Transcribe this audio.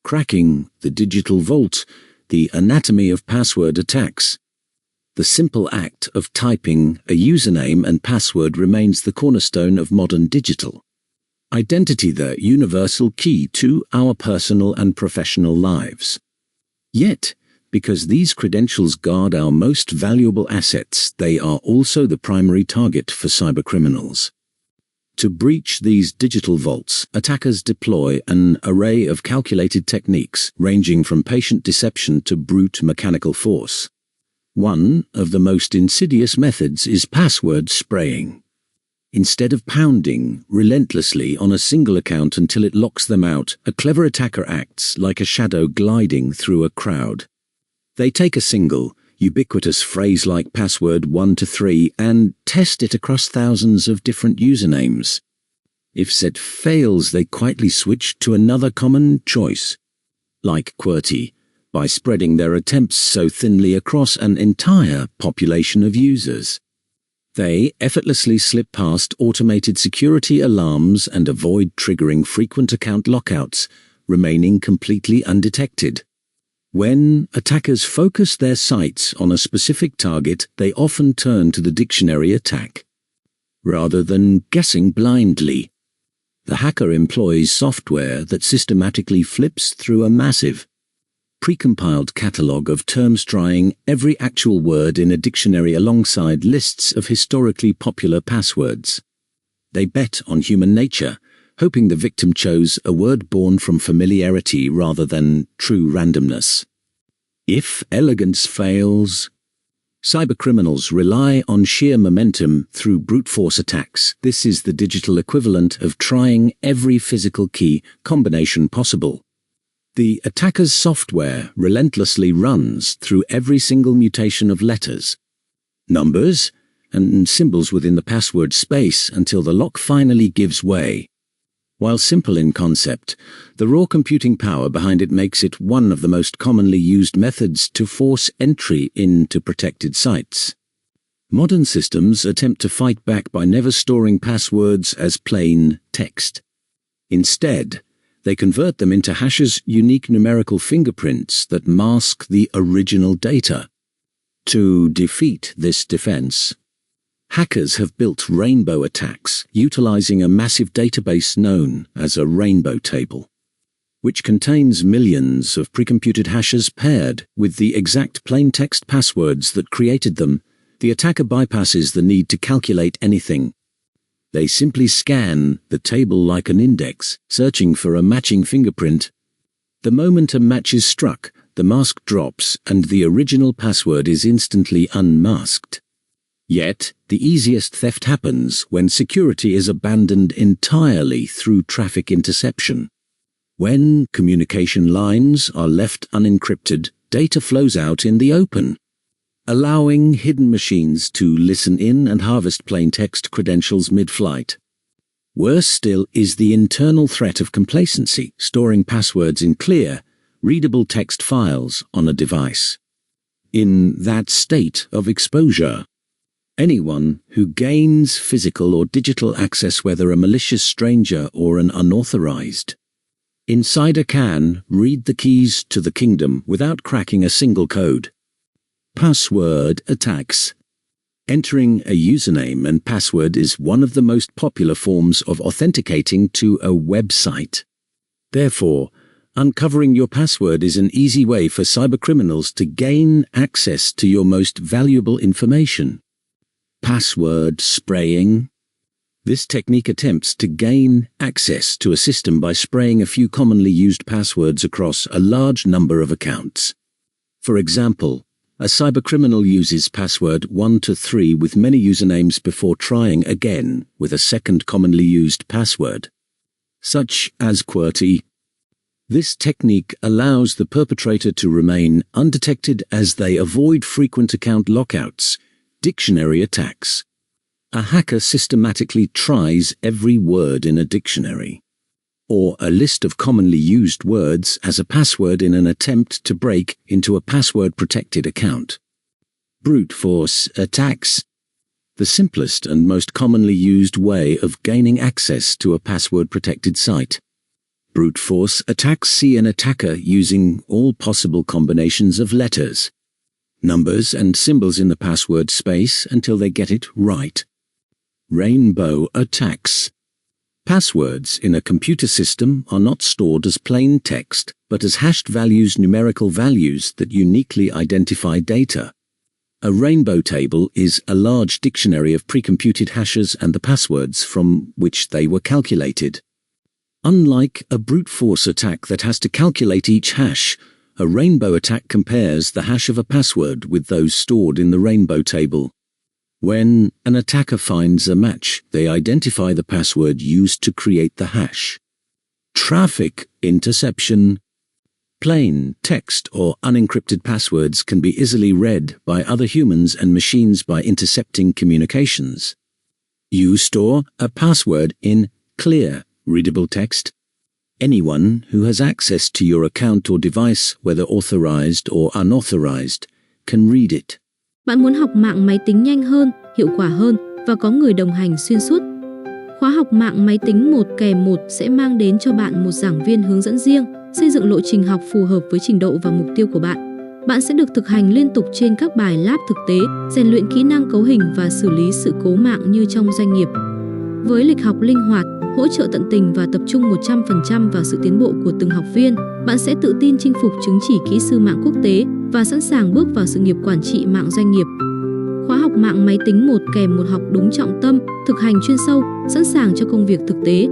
Cracking the digital vault, the anatomy of password attacks. The simple act of typing a username and password remains the cornerstone of modern digital identity, the universal key to our personal and professional lives. Yet, because these credentials guard our most valuable assets, they are also the primary target for cybercriminals. To breach these digital vaults, attackers deploy an array of calculated techniques ranging from patient deception to brute mechanical force. One of the most insidious methods is password spraying. Instead of pounding relentlessly on a single account until it locks them out, a clever attacker acts like a shadow gliding through a crowd. They take a single, ubiquitous phrase like password 1 to 3 and test it across thousands of different usernames. If set fails, they quietly switch to another common choice, like QWERTY, by spreading their attempts so thinly across an entire population of users. They effortlessly slip past automated security alarms and avoid triggering frequent account lockouts, remaining completely undetected. When attackers focus their sights on a specific target, they often turn to the dictionary attack, rather than guessing blindly. The hacker employs software that systematically flips through a massive, precompiled catalog of terms, trying every actual word in a dictionary alongside lists of historically popular passwords. They bet on human nature, hoping the victim chose a word born from familiarity rather than true randomness. If elegance fails, cybercriminals rely on sheer momentum through brute force attacks. This is the digital equivalent of trying every physical key combination possible. The attacker's software relentlessly runs through every single mutation of letters, numbers, and symbols within the password space until the lock finally gives way. While simple in concept, the raw computing power behind it makes it one of the most commonly used methods to force entry into protected sites. Modern systems attempt to fight back by never storing passwords as plain text. Instead, they convert them into hashes, unique numerical fingerprints that mask the original data. To defeat this defense, hackers have built rainbow attacks, utilizing a massive database known as a rainbow table, which contains millions of precomputed hashes paired with the exact plain-text passwords that created them. The attacker bypasses the need to calculate anything. They simply scan the table like an index, searching for a matching fingerprint. The moment a match is struck, the mask drops and the original password is instantly unmasked. Yet, the easiest theft happens when security is abandoned entirely through traffic interception. When communication lines are left unencrypted, data flows out in the open, allowing hidden machines to listen in and harvest plain-text credentials mid-flight. Worse still is the internal threat of complacency, storing passwords in clear, readable text files on a device. In that state of exposure, anyone who gains physical or digital access, whether a malicious stranger or an unauthorized insider, can read the keys to the kingdom without cracking a single code. Password attacks. Entering a username and password is one of the most popular forms of authenticating to a website. Therefore, uncovering your password is an easy way for cybercriminals to gain access to your most valuable information. Password spraying. This technique attempts to gain access to a system by spraying a few commonly used passwords across a large number of accounts. For example, a cybercriminal uses password 1 to 3 with many usernames before trying again with a second commonly used password, such as QWERTY. This technique allows the perpetrator to remain undetected as they avoid frequent account lockouts, dictionary attacks. A hacker systematically tries every word in a dictionary, or a list of commonly used words as a password in an attempt to break into a password-protected account. Brute force attacks. the simplest and most commonly used way of gaining access to a password-protected site. Brute force attacks see an attacker using all possible combinations of letters, numbers and symbols in the password space until they get it right. Rainbow attacks. Passwords in a computer system are not stored as plain text, but as hashed values, numerical values that uniquely identify data. A rainbow table is a large dictionary of pre-computed hashes and the passwords from which they were calculated. Unlike a brute force attack that has to calculate each hash, a rainbow attack compares the hash of a password with those stored in the rainbow table. When an attacker finds a match, they identify the password used to create the hash. Traffic interception. Plain text or unencrypted passwords can be easily read by other humans and machines by intercepting communications. You store a password in clear, readable text. Anyone who has access to your account or device, whether authorized or unauthorized, can read it. Bạn muốn học mạng máy tính nhanh hơn, hiệu quả hơn và có người đồng hành xuyên suốt? Khóa học mạng máy tính 1 sẽ mang đến cho bạn một giảng viên hướng dẫn riêng, xây dựng lộ trình học phù hợp với trình độ và mục tiêu của bạn. Bạn sẽ được thực hành liên tục trên các bài lab thực tế, rèn luyện kỹ năng cấu hình và xử lý sự cố mạng như trong doanh nghiệp. Với lịch học linh hoạt, hỗ trợ tận tình và tập trung 100% vào sự tiến bộ của từng học viên, bạn sẽ tự tin chinh phục chứng chỉ kỹ sư mạng quốc tế và sẵn sàng bước vào sự nghiệp quản trị mạng doanh nghiệp. Khóa học mạng máy tính 1 học đúng trọng tâm, thực hành chuyên sâu, sẵn sàng cho công việc thực tế.